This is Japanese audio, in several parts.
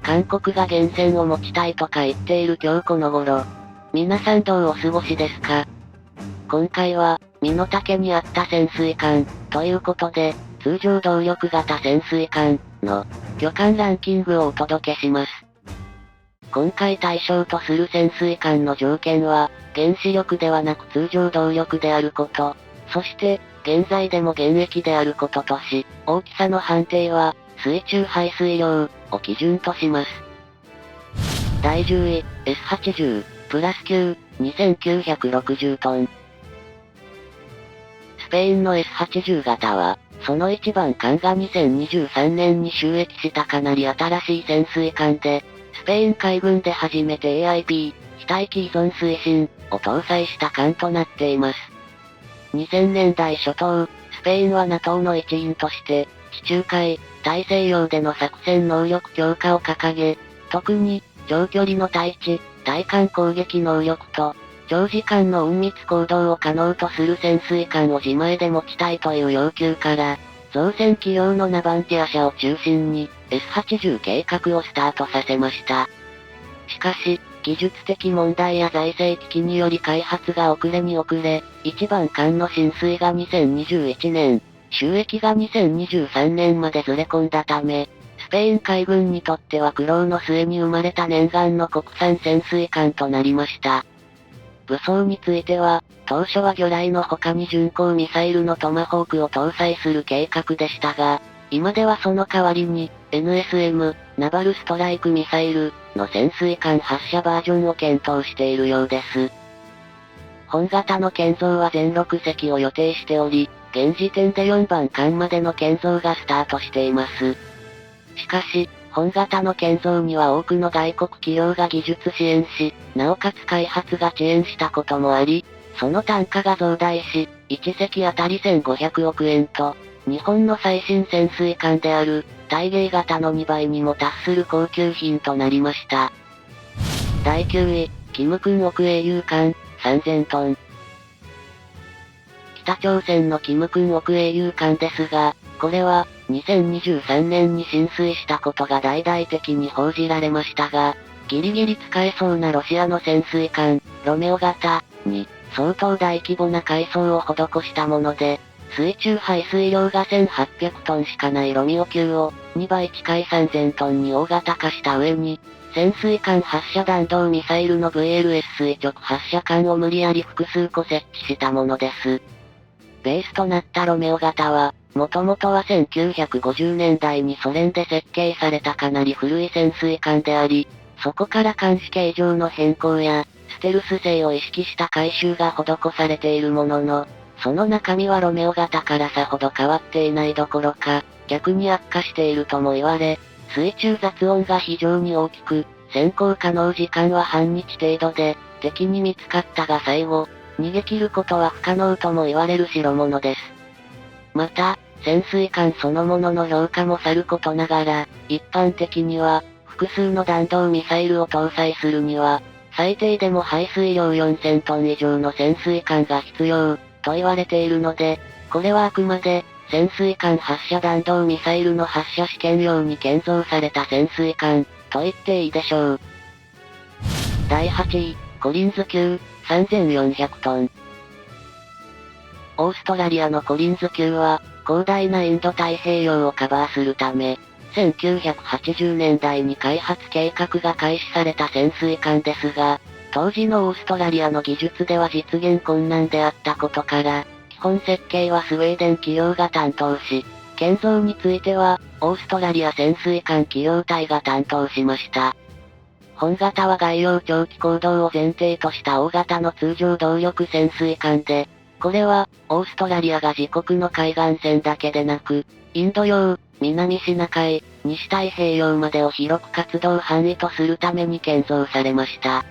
韓国が原潜を持ちたいとか言っている今日この頃。皆さんどうお過ごしですか？今回は、身の丈に合った潜水艦、ということで、通常動力型潜水艦の巨艦ランキングをお届けします。今回対象とする潜水艦の条件は、原子力ではなく通常動力であること、そして、現在でも現役であることとし、大きさの判定は、水中排水量を基準とします。第10位、S80、プラス級、2960トン。スペインの S80 型は、その一番艦が2023年に就役したかなり新しい潜水艦で、スペイン海軍で初めて AIP、非待機依存推進を搭載した艦となっています。2000年代初頭、スペインは NATO の一員として、地中海、大西洋での作戦能力強化を掲げ、特に、長距離の対地、対艦攻撃能力と、長時間の隠密行動を可能とする潜水艦を自前で持ちたいという要求から、造船企業のナバンティア社を中心に、S80 計画をスタートさせました。しかし、技術的問題や財政危機により開発が遅れに遅れ、一番艦の進水が2021年、就役が2023年までずれ込んだため、スペイン海軍にとっては苦労の末に生まれた念願の国産潜水艦となりました。武装については、当初は魚雷の他に巡航ミサイルのトマホークを搭載する計画でしたが、今ではその代わりに、NSM、ナバルストライクミサイルの潜水艦発射バージョンを検討しているようです。本型の建造は全6隻を予定しており、現時点で4番艦までの建造がスタートしています。しかし、本型の建造には多くの外国企業が技術支援し、なおかつ開発が遅延したこともあり、その単価が増大し、1隻あたり1500億円と、日本の最新潜水艦である、大芸型の2倍にも達する高級品となりました。第9位、キム君億英雄艦、3000トン。北朝鮮のキム君億英雄艦ですが、これは、2023年に浸水したことが大々的に報じられましたが、ギリギリ使えそうなロシアの潜水艦、ロメオ型に、相当大規模な改装を施したもので、水中排水量が1800トンしかないロミオ級を、2倍近い3000トンに大型化した上に、潜水艦発射弾道ミサイルの VLS 垂直発射管を無理やり複数個設置したものです。ベースとなったロメオ型は、もともとは1950年代にソ連で設計されたかなり古い潜水艦であり、そこから監視形状の変更や、ステルス性を意識した改修が施されているものの、その中身はロメオ型からさほど変わっていないどころか、逆に悪化しているとも言われ、水中雑音が非常に大きく、潜航可能時間は半日程度で、敵に見つかったが最後、逃げ切ることは不可能とも言われる代物です。また、潜水艦そのものの評価もさることながら、一般的には、複数の弾道ミサイルを搭載するには、最低でも排水量4000トン以上の潜水艦が必要、と言われているので、これはあくまで、潜水艦発射弾道ミサイルの発射試験用に建造された潜水艦、と言っていいでしょう。第8位、コリンズ級、3400トン。オーストラリアのコリンズ級は、広大なインド太平洋をカバーするため、1980年代に開発計画が開始された潜水艦ですが、当時のオーストラリアの技術では実現困難であったことから、基本設計はスウェーデン企業が担当し、建造については、オーストラリア潜水艦企業体が担当しました。本型は外洋長期行動を前提とした大型の通常動力潜水艦で、これは、オーストラリアが自国の海岸線だけでなく、インド洋、南シナ海、西太平洋までを広く活動範囲とするために建造されました。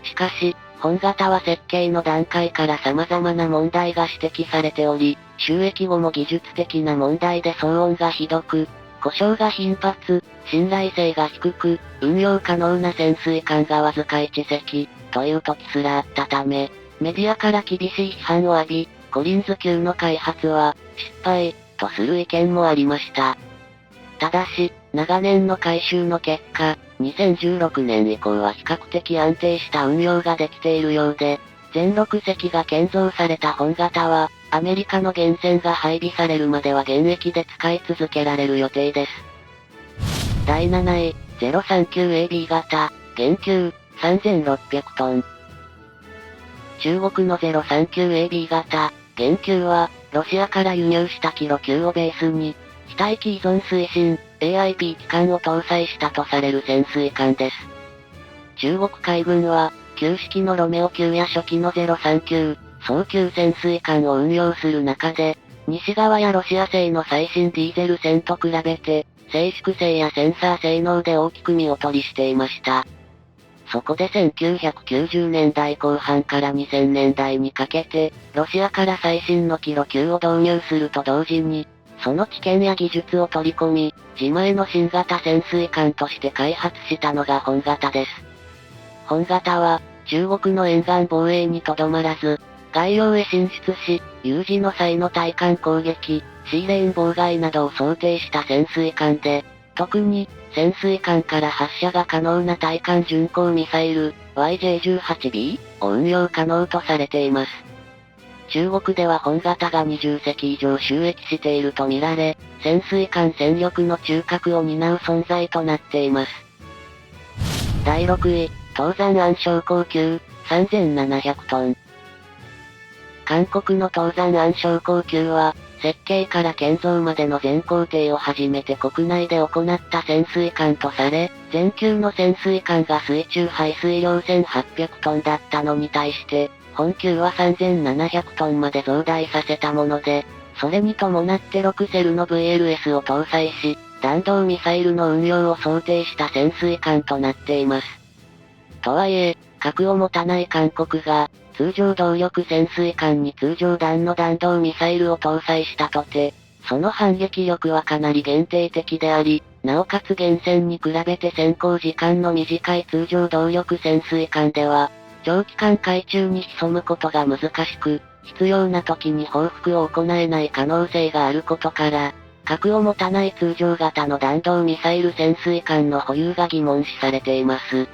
しかし、本型は設計の段階から様々な問題が指摘されており、就役後も技術的な問題で騒音がひどく、故障が頻発、信頼性が低く、運用可能な潜水艦がわずか1隻、という時すらあったため、メディアから厳しい批判を浴び、コリンズ級の開発は、失敗、とする意見もありました。ただし、長年の改修の結果、2016年以降は比較的安定した運用ができているようで、全6隻が建造された本型は、アメリカの原船が配備されるまでは現役で使い続けられる予定です。第7位、039AB 型、減給、3600トン。中国の 039AB 型、減給は、ロシアから輸入したキロ級をベースに、非待機依存推進、AIP 機関を搭載したとされる潜水艦です。中国海軍は、旧式のロメオ級や初期の039、早級潜水艦を運用する中で、西側やロシア製の最新ディーゼル船と比べて、静粛性やセンサー性能で大きく見劣りしていました。そこで1990年代後半から2000年代にかけて、ロシアから最新のキロ級を導入すると同時に、その知見や技術を取り込み、自前の新型潜水艦として開発したのが本型です。本型は、中国の沿岸防衛にとどまらず、外洋へ進出し、有事の際の対艦攻撃、シーレーン妨害などを想定した潜水艦で、特に、潜水艦から発射が可能な対艦巡航ミサイル、YJ-18B を運用可能とされています。中国では本型が20隻以上収益しているとみられ、潜水艦戦力の中核を担う存在となっています。第6位、東山暗礁高級、3700トン。韓国の東山暗礁高級は、設計から建造までの全工程を初めて国内で行った潜水艦とされ、前級の潜水艦が水中排水量1800トンだったのに対して、本級は3700トンまで増大させたもので、それに伴って6セルの VLS を搭載し、弾道ミサイルの運用を想定した潜水艦となっています。とはいえ、核を持たない韓国が、通常動力潜水艦に通常弾の弾道ミサイルを搭載したとて、その反撃力はかなり限定的であり、なおかつ原潜に比べて潜航時間の短い通常動力潜水艦では、長期間海中に潜むことが難しく、必要な時に報復を行えない可能性があることから、核を持たない通常型の弾道ミサイル潜水艦の保有が疑問視されています。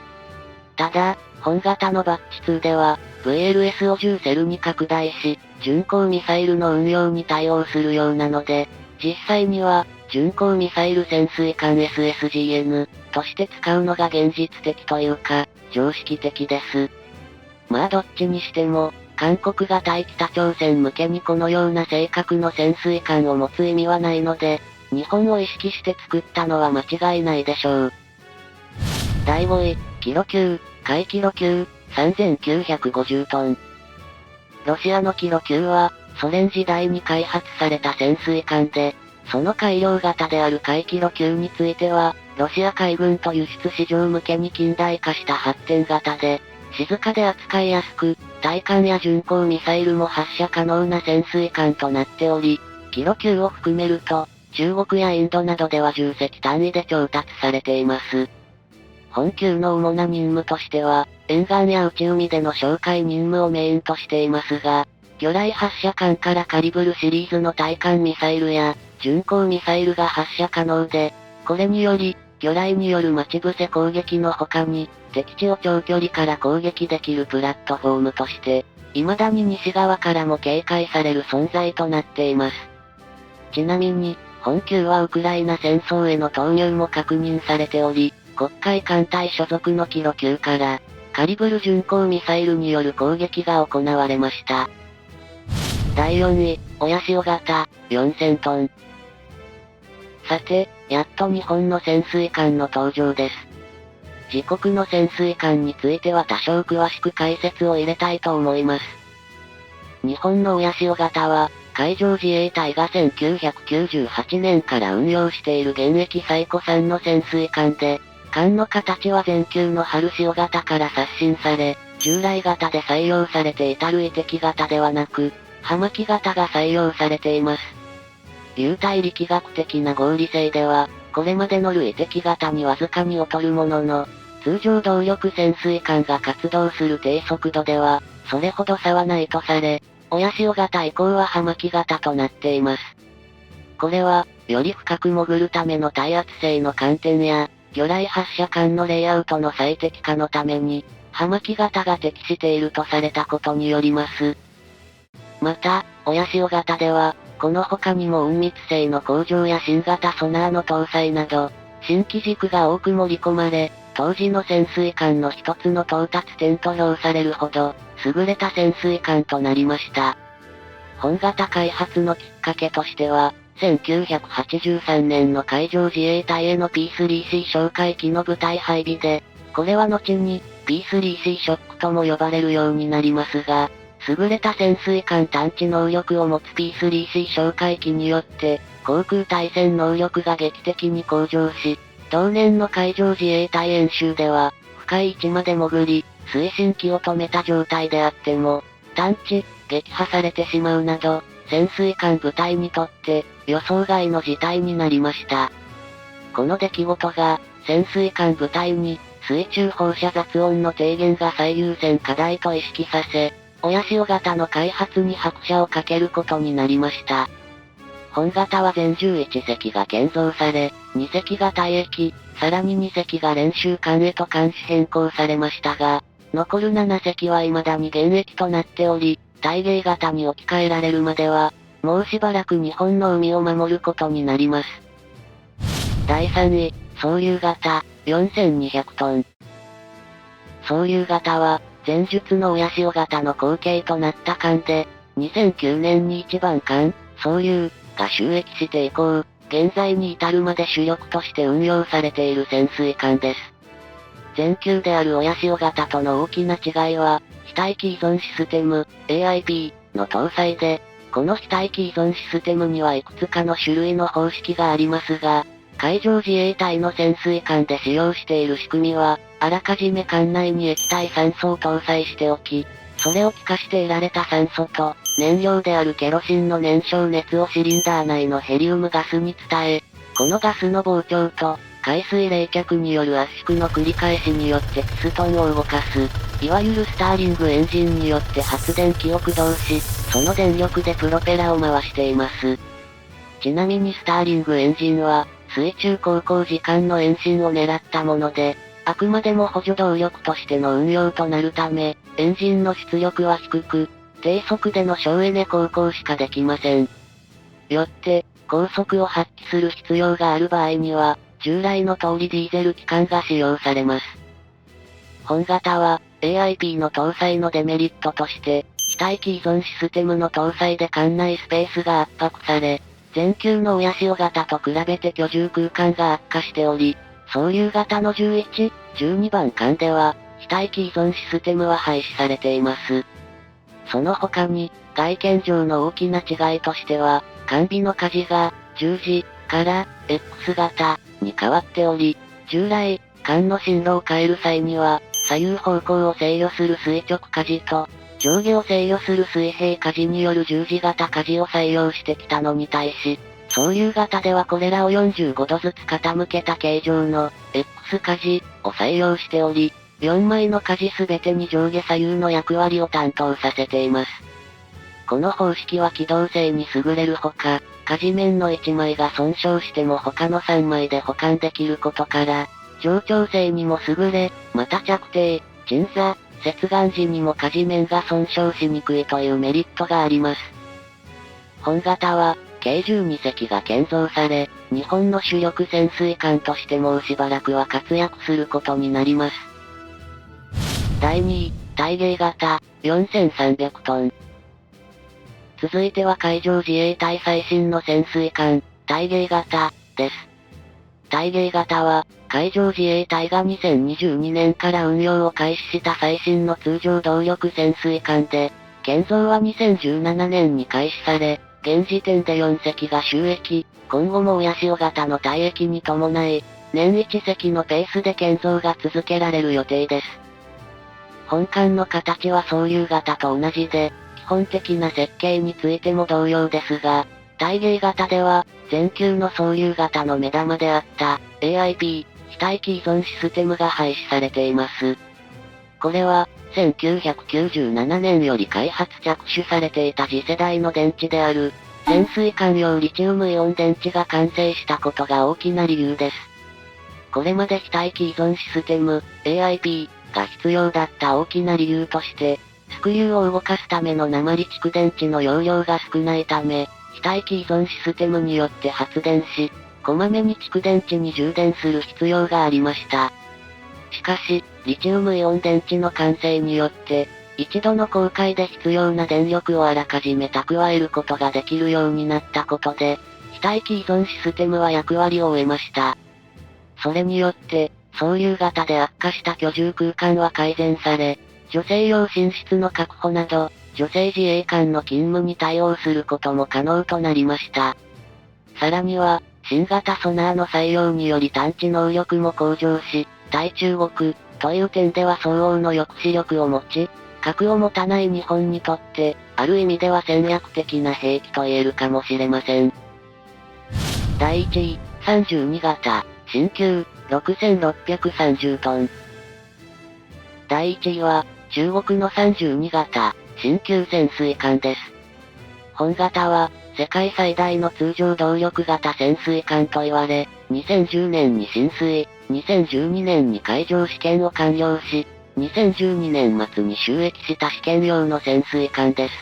ただ、本型のバッチ2では、VLS を10セルに拡大し、巡航ミサイルの運用に対応するようなので、実際には、巡航ミサイル潜水艦 SSGN として使うのが現実的というか、常識的です。まあどっちにしても、韓国が対北朝鮮向けにこのような性格の潜水艦を持つ意味はないので、日本を意識して作ったのは間違いないでしょう。第5位、キロ級、海キロ級、3950トン。ロシアのキロ級は、ソ連時代に開発された潜水艦で、その改良型である海キロ級については、ロシア海軍と輸出市場向けに近代化した発展型で、静かで扱いやすく、対艦や巡航ミサイルも発射可能な潜水艦となっており、キロ級を含めると、中国やインドなどでは10隻単位で調達されています。本級の主な任務としては、沿岸や内海での哨戒任務をメインとしていますが、魚雷発射艦からカリブルシリーズの対艦ミサイルや、巡航ミサイルが発射可能で、これにより、魚雷による待ち伏せ攻撃の他に、敵地を長距離から攻撃できるプラットフォームとして、未だに西側からも警戒される存在となっています。ちなみに、本級はウクライナ戦争への投入も確認されており、黒海艦隊所属のキロ級から、カリブル巡航ミサイルによる攻撃が行われました。第4位、親潮型、4000トン。さて、やっと日本の潜水艦の登場です。自国の潜水艦については多少詳しく解説を入れたいと思います。日本の親潮型は、海上自衛隊が1998年から運用している現役最古参の潜水艦で、艦の形は前級の春潮型から刷新され、従来型で採用されていた類敵型ではなく、葉巻型が採用されています。流体力学的な合理性では、これまでの類敵型にわずかに劣るものの、通常動力潜水艦が活動する低速度では、それほど差はないとされ、親潮型以降は葉巻型となっています。これは、より深く潜るための耐圧性の観点や、魚雷発射管のレイアウトの最適化のために、葉巻型が適しているとされたことによります。また、親潮型では、この他にも隠密性の向上や新型ソナーの搭載など、新機軸が多く盛り込まれ、当時の潜水艦の一つの到達点と評されるほど、優れた潜水艦となりました。本型開発のきっかけとしては、1983年の海上自衛隊への P3C 哨戒機の部隊配備で、これは後に P3C ショックとも呼ばれるようになりますが、優れた潜水艦探知能力を持つ P3C 哨戒機によって、航空対戦能力が劇的に向上し、同年の海上自衛隊演習では、深い位置まで潜り、推進機を止めた状態であっても、探知、撃破されてしまうなど、潜水艦部隊にとって、予想外の事態になりました。この出来事が、潜水艦部隊に、水中放射雑音の低減が最優先課題と意識させ、親潮型の開発に拍車をかけることになりました。本型は全11隻が建造され、2隻が退役、さらに2隻が練習艦へと監視変更されましたが、残る7隻は未だに現役となっており、大芸型に置き換えられるまでは、もうしばらく日本の海を守ることになります。第3位、双竜型、4200トン。双竜型は、前述の親潮型の後継となった艦で、2009年に一番艦、双竜が就役して以降、現在に至るまで主力として運用されている潜水艦です。前級である親潮型との大きな違いは、非待機依存システム、AIP の搭載で、この非待機依存システムにはいくつかの種類の方式がありますが、海上自衛隊の潜水艦で使用している仕組みは、あらかじめ艦内に液体酸素を搭載しておき、それを気化して得られた酸素と、燃料であるケロシンの燃焼熱をシリンダー内のヘリウムガスに伝え、このガスの膨張と、海水冷却による圧縮の繰り返しによってピストンを動かす、いわゆるスターリングエンジンによって発電機を駆動し、その電力でプロペラを回しています。ちなみにスターリングエンジンは、水中航行時間の延伸を狙ったもので、あくまでも補助動力としての運用となるため、エンジンの出力は低く、低速での省エネ航行しかできません。よって、高速を発揮する必要がある場合には、従来の通りディーゼル機関が使用されます。本型は、AIP の搭載のデメリットとして、非待機依存システムの搭載で艦内スペースが圧迫され、前級の親潮型と比べて居住空間が悪化しており、双竜型の11、12番艦では、非待機依存システムは廃止されています。その他に、外見上の大きな違いとしては、艦尾の舵が、十字、から、X 型、に変わっており、従来、艦の進路を変える際には、左右方向を制御する垂直舵と、上下を制御する水平舵による十字型舵を採用してきたのに対し、双竜型ではこれらを45度ずつ傾けた形状の X 舵を採用しており、4枚の舵すべてに上下左右の役割を担当させています。この方式は機動性に優れるほか、舵面の1枚が損傷しても他の3枚で保管できることから、冗長性にも優れ、また着底、鎮座、接岸時にも舵面が損傷しにくいというメリットがあります。本型は、計12隻が建造され、日本の主力潜水艦としてもうしばらくは活躍することになります。第2位、大芸型、4300トン。続いては海上自衛隊最新の潜水艦、大芸型、です。大芸型は、海上自衛隊が2022年から運用を開始した最新の通常動力潜水艦で、建造は2017年に開始され、現時点で4隻が就役、今後も親潮型の退役に伴い、年1隻のペースで建造が続けられる予定です。本艦の形は双竜型と同じで、基本的な設計についても同様ですが、大芸型では、前級の双竜型の目玉であった、AIP、非待機依存システムが廃止されています。これは、1997年より開発着手されていた次世代の電池である、潜水艦用リチウムイオン電池が完成したことが大きな理由です。これまで非待機依存システム、AIP が必要だった大きな理由として、スクリューを動かすための鉛蓄電池の容量が少ないため、非待機依存システムによって発電し、こまめに蓄電池に充電する必要がありました。しかし、リチウムイオン電池の完成によって、一度の航海で必要な電力をあらかじめ蓄えることができるようになったことで、非待機依存システムは役割を終えました。それによって、総流型で悪化した居住空間は改善され、女性用寝室の確保など、女性自衛官の勤務に対応することも可能となりました。さらには、新型ソナーの採用により探知能力も向上し、対中国という点では相応の抑止力を持ち、核を持たない日本にとって、ある意味では戦略的な兵器と言えるかもしれません。第1位、32型、新旧、6630トン。第1位は、中国の32型、新旧潜水艦です。本型は、世界最大の通常動力型潜水艦と言われ、2010年に進水、2012年に海上試験を完了し、2012年末に就役した試験用の潜水艦です。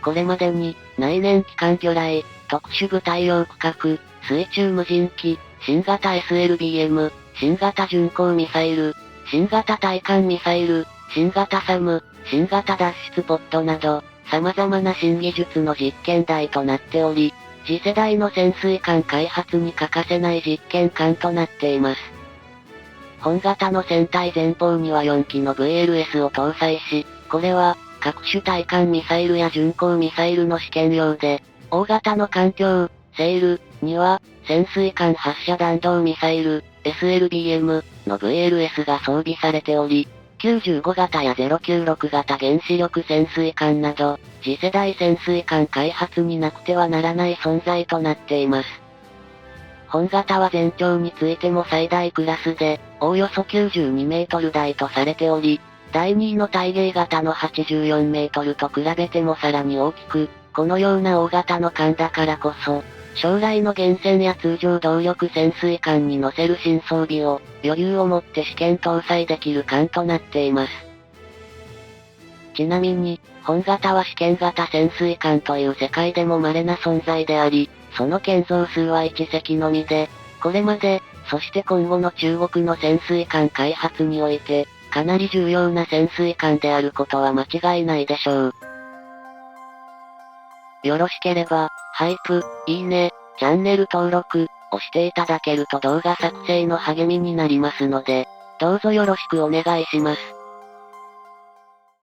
これまでに、内燃機関魚雷、特殊部隊用区画、水中無人機、新型 SLBM、新型巡航ミサイル、新型対艦ミサイル、新型サム、新型脱出ポットなど、様々な新技術の実験台となっており、次世代の潜水艦開発に欠かせない実験艦となっています。本型の船体前方には4機の VLS を搭載し、これは、各種対艦ミサイルや巡航ミサイルの試験用で、大型の艦橋、セールには、潜水艦発射弾道ミサイル、SLBM の VLS が装備されており、95型や096型原子力潜水艦など、次世代潜水艦開発になくてはならない存在となっています。本型は全長についても最大クラスで、おおよそ92メートル台とされており、第2位の大芸型の84メートルと比べてもさらに大きく、このような大型の艦だからこそ、将来の原潜や通常動力潜水艦に乗せる新装備を、余裕を持って試験搭載できる艦となっています。ちなみに、本型は試験型潜水艦という世界でも稀な存在であり、その建造数は1隻のみで、これまで、そして今後の中国の潜水艦開発において、かなり重要な潜水艦であることは間違いないでしょう。よろしければ、ハイプ、いいね、チャンネル登録、をしていただけると動画作成の励みになりますので、どうぞよろしくお願いします。